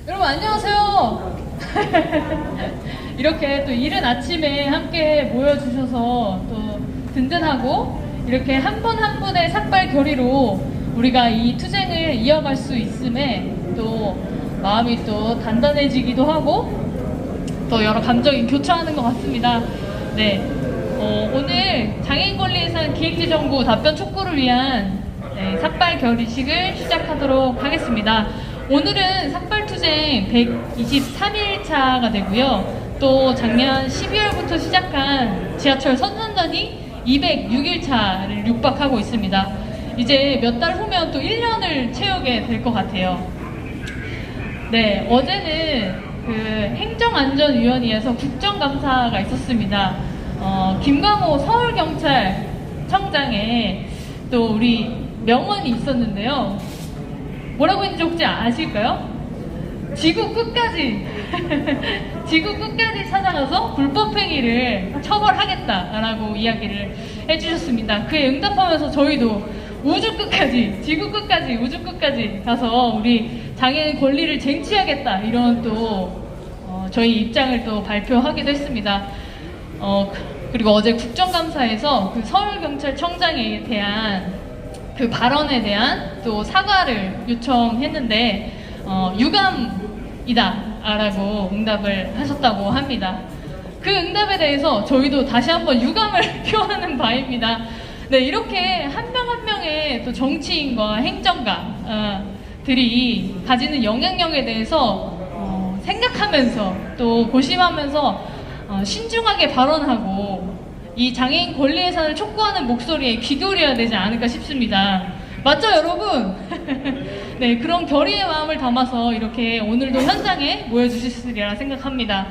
여러분 안녕하세요. 이렇게 또 이른 아침에 함께 모여주셔서 또 든든하고 이렇게 한 분 한 분의 삭발 결의로 우리가 이 투쟁을 이어갈 수 있음에 또 마음이 또 단단해지기도 하고 또 여러 감정이 교차하는 것 같습니다. 네, 오늘 장애인 권리예산 기획재정부 답변 촉구를 위한 삭발 결의식을 시작하도록 하겠습니다. 오늘은 삭발투쟁 123일차가 되고요. 또 작년 12월부터 시작한 지하철 선선전이 206일차를 육박하고 있습니다. 이제 몇 달 후면 또 1년을 채우게 될 것 같아요. 네, 어제는 그 행정안전위원회에서 국정감사가 있었습니다. 김광호 서울경찰청장에 또 우리 명언이 있었는데요. 뭐라고 했는지 혹시 아실까요? 지구 끝까지 지구 끝까지 찾아가서 불법행위를 처벌하겠다라고 이야기를 해주셨습니다. 그에 응답하면서 저희도 우주 끝까지, 지구 끝까지, 우주 끝까지 가서 우리 장애인 권리를 쟁취하겠다 이런 또 저희 입장을 또 발표하기도 했습니다. 그리고 어제 국정감사에서 그 서울경찰청장에 대한 그 발언에 대한 또 사과를 요청했는데 유감이다 라고 응답을 하셨다고 합니다. 그 응답에 대해서 저희도 다시 한번 유감을 표하는 바입니다. 네, 이렇게 한 명 한 명의 또 정치인과 행정가들이 가지는 영향력에 대해서 생각하면서 또 고심하면서 신중하게 발언하고 이 장애인 권리 예산을 촉구하는 목소리에 귀 기울여야 되지 않을까 싶습니다. 맞죠, 여러분? 네, 그런 결의의 마음을 담아서 이렇게 오늘도 현장에 모여주셨으리라 생각합니다.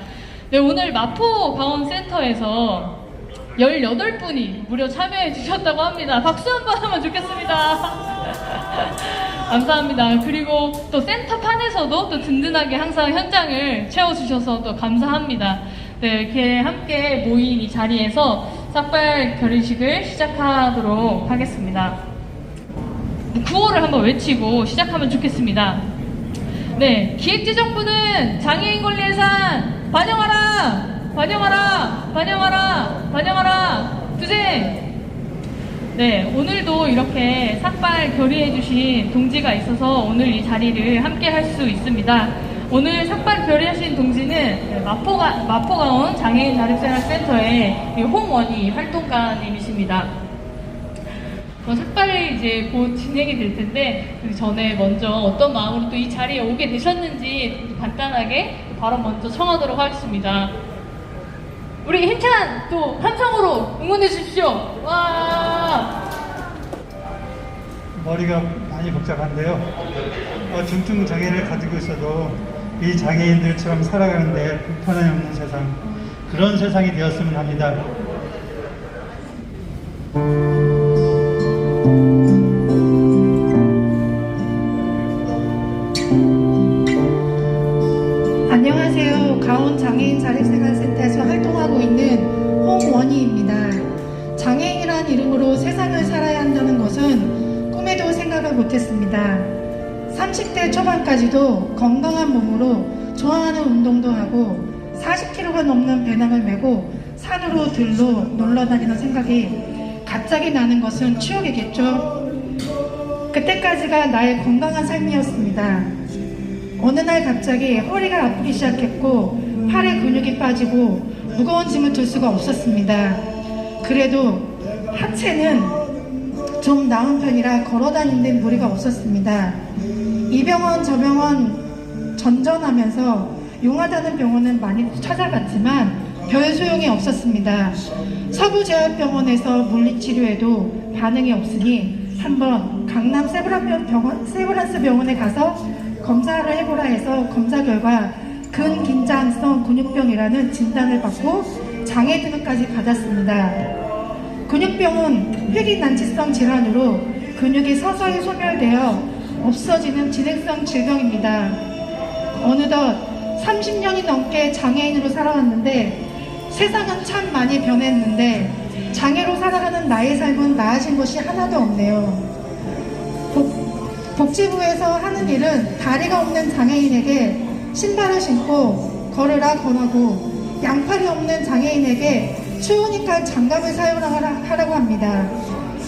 네, 오늘 마포강원센터에서 18분이 무려 참여해 주셨다고 합니다. 박수 한번 하면 좋겠습니다. 감사합니다. 그리고 또 센터판에서도 또 든든하게 항상 현장을 채워주셔서 또 감사합니다. 네, 이렇게 함께 모인 이 자리에서 삭발 결의식을 시작하도록 하겠습니다. 구호를 한번 외치고 시작하면 좋겠습니다. 네, 기획재정부는 장애인 권리 예산 반영하라! 반영하라! 반영하라! 반영하라! 투쟁! 네, 오늘도 이렇게 삭발 결의해주신 동지가 있어서 오늘 이 자리를 함께 할 수 있습니다. 오늘 삭발 결의하신 동지는 마포강원 장애인 자립생활센터의 홍원희 활동가님이십니다. 삭발이 이제 곧 진행이 될 텐데 그 전에 먼저 어떤 마음으로 또 이 자리에 오게 되셨는지 간단하게 바로 먼저 청하도록 하겠습니다. 우리 힘찬 또 함성으로 응원해 주십시오. 와! 머리가 많이 복잡한데요. 중증 장애를 가지고 있어도 이 장애인들처럼 살아가는데 불편함이 없는 세상, 그런 세상이 되었으면 합니다. 안녕하세요. 강원 장애인 자립생활센터에서 활동하고 있는 홍원희입니다. 장애인이란 이름으로 세상을 살아야 한다는 것은 꿈에도 생각을 못했습니다. 30대 초반까지도 건강한 몸으로 좋아하는 운동도 하고 40kg가 넘는 배낭을 메고 산으로 들로 놀러 다니는 생각이 갑자기 나는 것은 추억이겠죠. 그때까지가 나의 건강한 삶이었습니다. 어느 날 갑자기 허리가 아프기 시작했고 팔에 근육이 빠지고 무거운 짐을 들 수가 없었습니다. 그래도 하체는 좀 나은 편이라 걸어다니는 무리가 없었습니다. 이 병원 저 병원 전전하면서 용하다는 병원은 많이 찾아갔지만 별 소용이 없었습니다. 서부제약병원에서 물리치료에도 반응이 없으니 한번 강남 세브란스 병원에 가서 검사를 해보라 해서 검사 결과 근긴장성 근육병이라는 진단을 받고 장애 등급까지 받았습니다. 근육병은 회리난치성 질환으로 근육이 서서히 소멸되어 없어지는 진행성 질병입니다. 어느덧 30년이 넘게 장애인으로 살아왔는데 세상은 참 많이 변했는데 장애로 살아가는 나의 삶은 나아진 것이 하나도 없네요. 복지부에서 하는 일은 다리가 없는 장애인에게 신발을 신고 걸으라 권하고 양팔이 없는 장애인에게 추우니까 장갑을 사용하라고 합니다.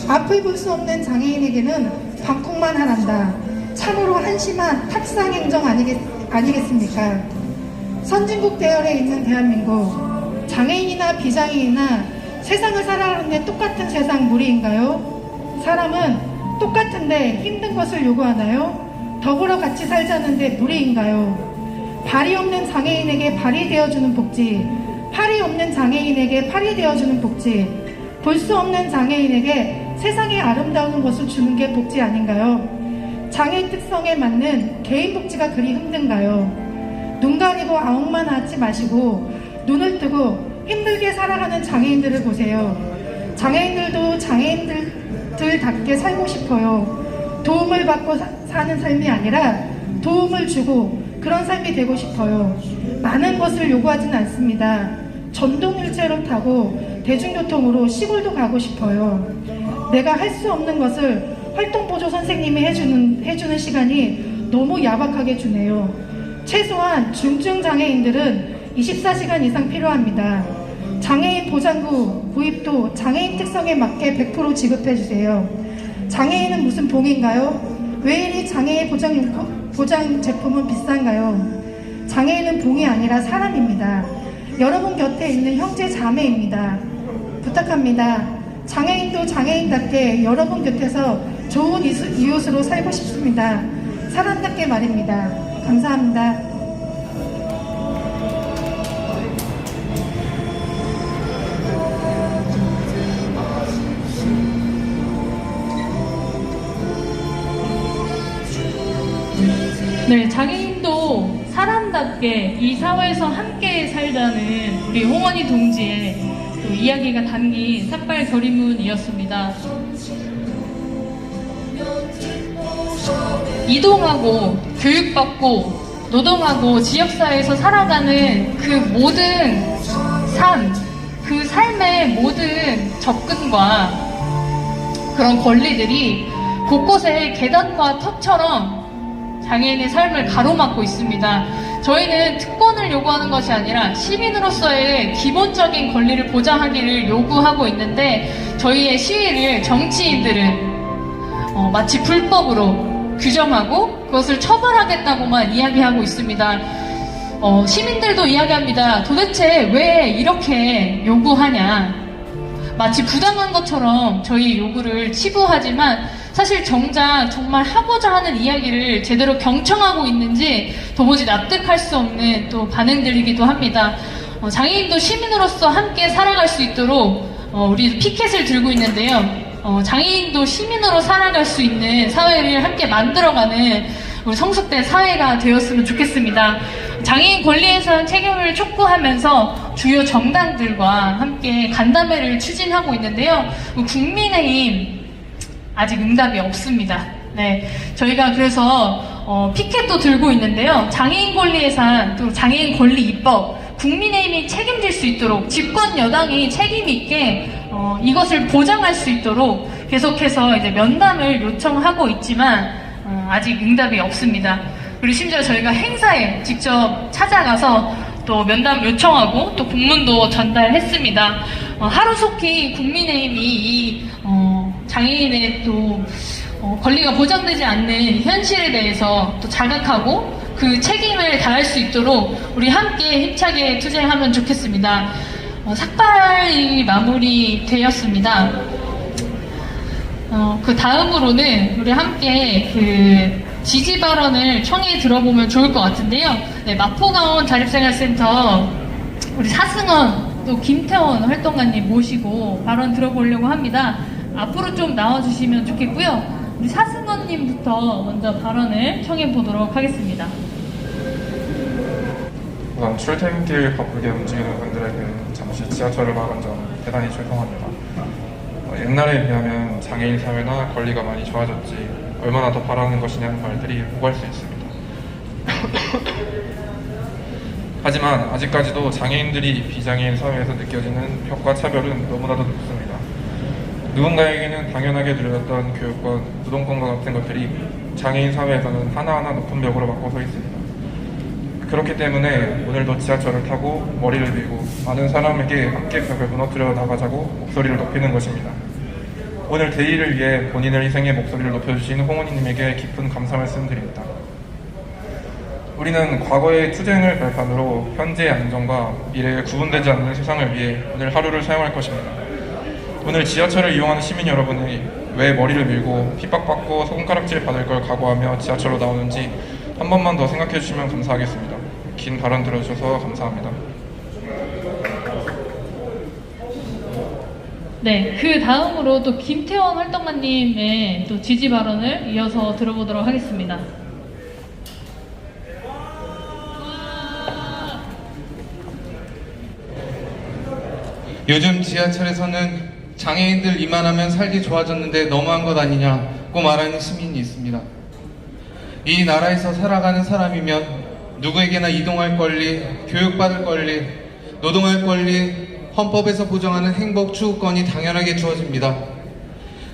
앞을 볼 수 없는 장애인에게는 방콕만 하란다. 참으로 한심한 탁상행정 아니겠습니까? 선진국 대열에 있는 대한민국, 장애인이나 비장애인이나 세상을 살아가는데 똑같은 세상 무리인가요? 사람은 똑같은데 힘든 것을 요구하나요? 더불어 같이 살자는데 무리인가요? 발이 없는 장애인에게 발이 되어주는 복지, 팔이 없는 장애인에게 팔이 되어주는 복지, 볼 수 없는 장애인에게 세상의 아름다운 것을 주는 게 복지 아닌가요? 장애인 특성에 맞는 개인 복지가 그리 힘든가요? 눈 가리고 아웅만 하지 마시고 눈을 뜨고 힘들게 살아가는 장애인들을 보세요. 장애인들도 장애인들답게 살고 싶어요. 도움을 받고 사는 삶이 아니라 도움을 주고 그런 삶이 되고 싶어요. 많은 것을 요구하진 않습니다. 전동일체를 타고 대중교통으로 시골도 가고 싶어요. 내가 할 수 없는 것을 활동보조 선생님이 해주는 시간이 너무 야박하게 주네요. 최소한 중증 장애인들은 24시간 이상 필요합니다. 장애인 보장구 구입도 장애인 특성에 맞게 100% 지급해주세요. 장애인은 무슨 봉인가요? 왜 이리 장애인 보장 제품은 비싼가요? 장애인은 봉이 아니라 사람입니다. 여러분 곁에 있는 형제 자매입니다. 부탁합니다. 장애인도 장애인답게 여러분 곁에서 좋은 이웃으로 살고 싶습니다. 사람답게 말입니다. 감사합니다. 네, 장애인도 사람답게 이 사회에서 함께 살자는 우리 홍원희 동지의 또 이야기가 담긴 삭발 결의문이었습니다. 이동하고 교육받고 노동하고 지역사회에서 살아가는 그 모든 삶, 그 삶의 모든 접근과 그런 권리들이 곳곳에 계단과 턱처럼 장애인의 삶을 가로막고 있습니다. 저희는 특권을 요구하는 것이 아니라 시민으로서의 기본적인 권리를 보장하기를 요구하고 있는데 저희의 시위를 정치인들은 마치 불법으로 규정하고 그것을 처벌하겠다고만 이야기하고 있습니다. 시민들도 이야기합니다. 도대체 왜 이렇게 요구하냐. 마치 부당한 것처럼 저희 요구를 치부하지만 사실 정작 정말 하고자 하는 이야기를 제대로 경청하고 있는지 도무지 납득할 수 없는 또 반응들이기도 합니다. 장애인도 시민으로서 함께 살아갈 수 있도록 우리 피켓을 들고 있는데요. 장애인도 시민으로 살아갈 수 있는 사회를 함께 만들어가는 우리 성숙된 사회가 되었으면 좋겠습니다. 장애인 권리에선 책임을 촉구하면서 주요 정당들과 함께 간담회를 추진하고 있는데요. 국민의힘 아직 응답이 없습니다. 네, 저희가 그래서 피켓도 들고 있는데요. 장애인 권리 예산, 또 장애인 권리 입법, 국민의힘이 책임질 수 있도록 집권 여당이 책임 있게 이것을 보장할 수 있도록 계속해서 이제 면담을 요청하고 있지만 아직 응답이 없습니다. 그리고 심지어 저희가 행사에 직접 찾아가서 또 면담 요청하고 또 공문도 전달했습니다. 하루속히 국민의힘이 이 장애인의 또 권리가 보장되지 않는 현실에 대해서 또 자각하고 그 책임을 다할 수 있도록 우리 함께 힘차게 투쟁하면 좋겠습니다. 삭발이 마무리되었습니다. 그 다음으로는 우리 함께 그 지지 발언을 청해 들어보면 좋을 것 같은데요. 네, 마포강원 자립생활센터 우리 사승원 또 김태원 활동가님 모시고 발언 들어보려고 합니다. 앞으로 좀 나와주시면 좋겠고요. 우리 사승원님부터 먼저 발언을 청해 보도록 하겠습니다. 우선 출퇴근길 바쁘게 움직이는 분들에게 잠시 지하철을 막은 점 대단히 죄송합니다. 옛날에 비하면 장애인 사회나 권리가 많이 좋아졌지 얼마나 더 바라는 것이냐는 말들이 오갈 수 있습니다. 하지만 아직까지도 장애인들이 비장애인 사회에서 느껴지는 벽과 차별은 너무나도 높습니다. 누군가에게는 당연하게 누려졌던 교육권, 노동권과 같은 것들이 장애인 사회에서는 하나하나 높은 벽으로 막고 서 있습니다. 그렇기 때문에 오늘도 지하철을 타고 머리를 밀고 많은 사람에게 함께 벽을 무너뜨려 나가자고 목소리를 높이는 것입니다. 오늘 대의를 위해 본인을 희생해 목소리를 높여주신 홍은희님에게 깊은 감사 말씀드립니다. 우리는 과거의 투쟁을 발판으로 현재의 안정과 미래의 구분되지 않는 세상을 위해 오늘 하루를 사용할 것입니다. 오늘 지하철을 이용하는 시민 여러분이 왜 머리를 밀고 핍박받고 손가락질 받을 걸 각오하며 지하철로 나오는지 한 번만 더 생각해 주시면 감사하겠습니다. 긴 발언 들어주셔서 감사합니다. 네, 그 다음으로 또 김태원 활동가님의 또 지지 발언을 이어서 들어보도록 하겠습니다. 요즘 지하철에서는 장애인들 이만하면 살기 좋아졌는데 너무한 것 아니냐고 말하는 시민이 있습니다. 이 나라에서 살아가는 사람이면 누구에게나 이동할 권리, 교육받을 권리, 노동할 권리, 헌법에서 보장하는 행복 추구권이 당연하게 주어집니다.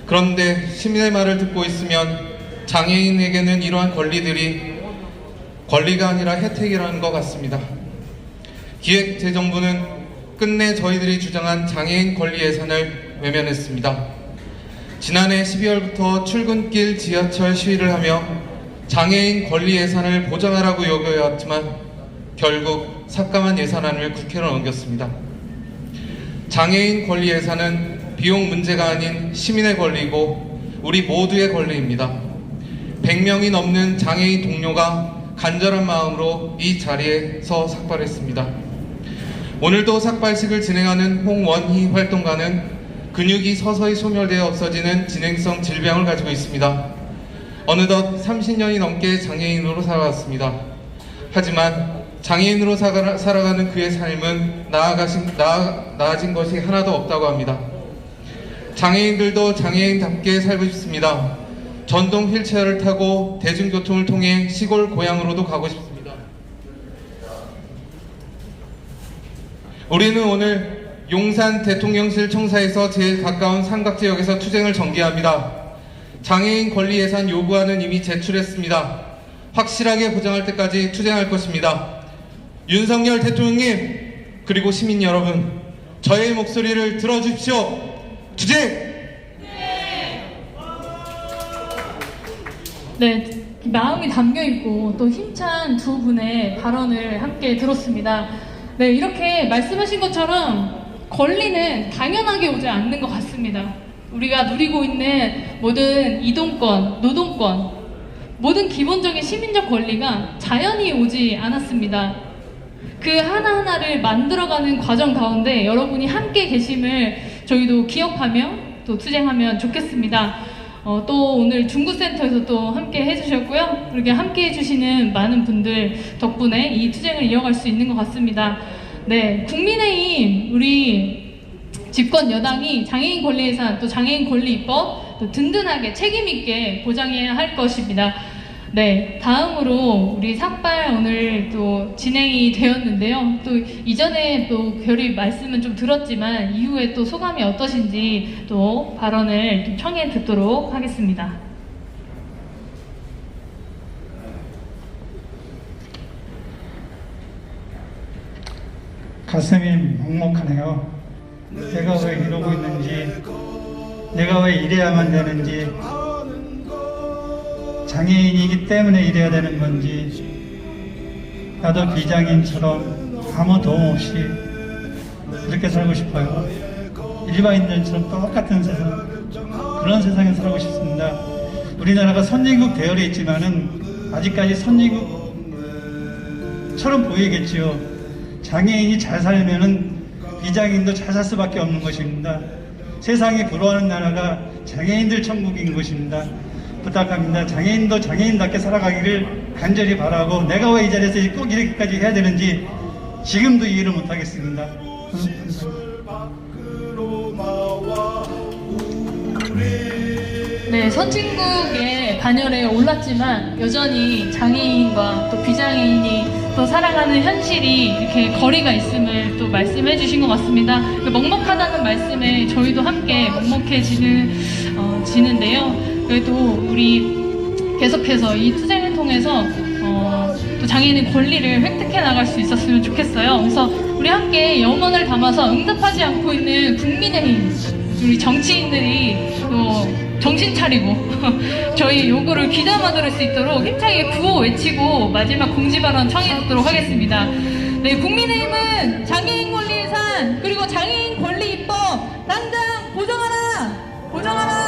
그런데 시민의 말을 듣고 있으면 장애인에게는 이러한 권리들이 권리가 아니라 혜택이라는 것 같습니다. 기획재정부는 끝내 저희들이 주장한 장애인 권리 예산을 외면했습니다. 지난해 12월부터 출근길 지하철 시위를 하며 장애인 권리 예산을 보장하라고 요구해왔지만 결국 삭감한 예산안을 국회로 넘겼습니다. 장애인 권리 예산은 비용 문제가 아닌 시민의 권리고 우리 모두의 권리입니다. 100명이 넘는 장애인 동료가 간절한 마음으로 이 자리에서 삭발했습니다. 오늘도 삭발식을 진행하는 홍원희 활동가는 근육이 서서히 소멸되어 없어지는 진행성 질병을 가지고 있습니다. 어느덧 30년이 넘게 장애인으로 살아왔습니다. 하지만 장애인으로 살아가는 그의 삶은 나아진 것이 하나도 없다고 합니다. 장애인들도 장애인답게 살고 싶습니다. 전동 휠체어를 타고 대중교통을 통해 시골 고향으로도 가고 싶습니다. 우리는 오늘 용산 대통령실 청사에서 제일 가까운 삼각지역에서 투쟁을 전개합니다. 장애인 권리 예산 요구안은 이미 제출했습니다. 확실하게 보장할 때까지 투쟁할 것입니다. 윤석열 대통령님, 그리고 시민 여러분, 저의 목소리를 들어주십시오. 투쟁! 네, 마음이 담겨있고 또 힘찬 두 분의 발언을 함께 들었습니다. 네, 이렇게 말씀하신 것처럼 권리는 당연하게 오지 않는 것 같습니다. 우리가 누리고 있는 모든 이동권, 노동권, 모든 기본적인 시민적 권리가 자연히 오지 않았습니다. 그 하나하나를 만들어가는 과정 가운데 여러분이 함께 계심을 저희도 기억하며 또 투쟁하면 좋겠습니다. 또 오늘 중구센터에서 또 함께 해주셨고요. 그렇게 함께 해주시는 많은 분들 덕분에 이 투쟁을 이어갈 수 있는 것 같습니다. 네, 국민의힘 우리 집권 여당이 장애인 권리 예산 또 장애인 권리 입법 또 든든하게 책임 있게 보장해야 할 것입니다. 네, 다음으로 우리 삭발 오늘 또 진행이 되었는데요. 또 이전에 또 결의 말씀은 좀 들었지만 이후에 또 소감이 어떠신지 또 발언을 좀 청해 듣도록 하겠습니다. 가슴이 먹먹하네요. 내가 왜 이러고 있는지, 내가 왜 이래야만 되는지, 장애인이기 때문에 이래야 되는 건지, 나도 비장애인처럼 아무 도움 없이 그렇게 살고 싶어요. 일반인들처럼 똑같은 세상, 그런 세상에 살고 싶습니다. 우리나라가 선진국 대열에 있지만은 아직까지 선진국처럼 보이겠지요. 장애인이 잘 살면은 비장애인도 잘 살 수밖에 없는 것입니다. 세상이 부러워하는 나라가 장애인들 천국인 것입니다. 부탁합니다. 장애인도 장애인답게 살아가기를 간절히 바라고, 내가 왜 이 자리에서 꼭 이렇게까지 해야 되는지 지금도 이해를 못하겠습니다. 네, 선진국의 반열에 올랐지만 여전히 장애인과 또 비장애인이 또 살아가는 현실이 이렇게 거리가 있음을 또 말씀해 주신 것 같습니다. 먹먹하다는 말씀에 저희도 함께 먹먹해지는데요. 그래도 우리 계속해서 이 투쟁을 통해서 또 장애인의 권리를 획득해 나갈 수 있었으면 좋겠어요. 그래서 우리 함께 염원을 담아서 응답하지 않고 있는 국민의힘 우리 정치인들이 또 정신 차리고 저희 요구를 귀담아 들을 수 있도록 힘차게 구호 외치고 마지막 공지 발언 청해 듣도록 하겠습니다. 네, 국민의힘은 장애인 권리 예산 그리고 장애인 권리 입법 당장 보정하라! 보정하라!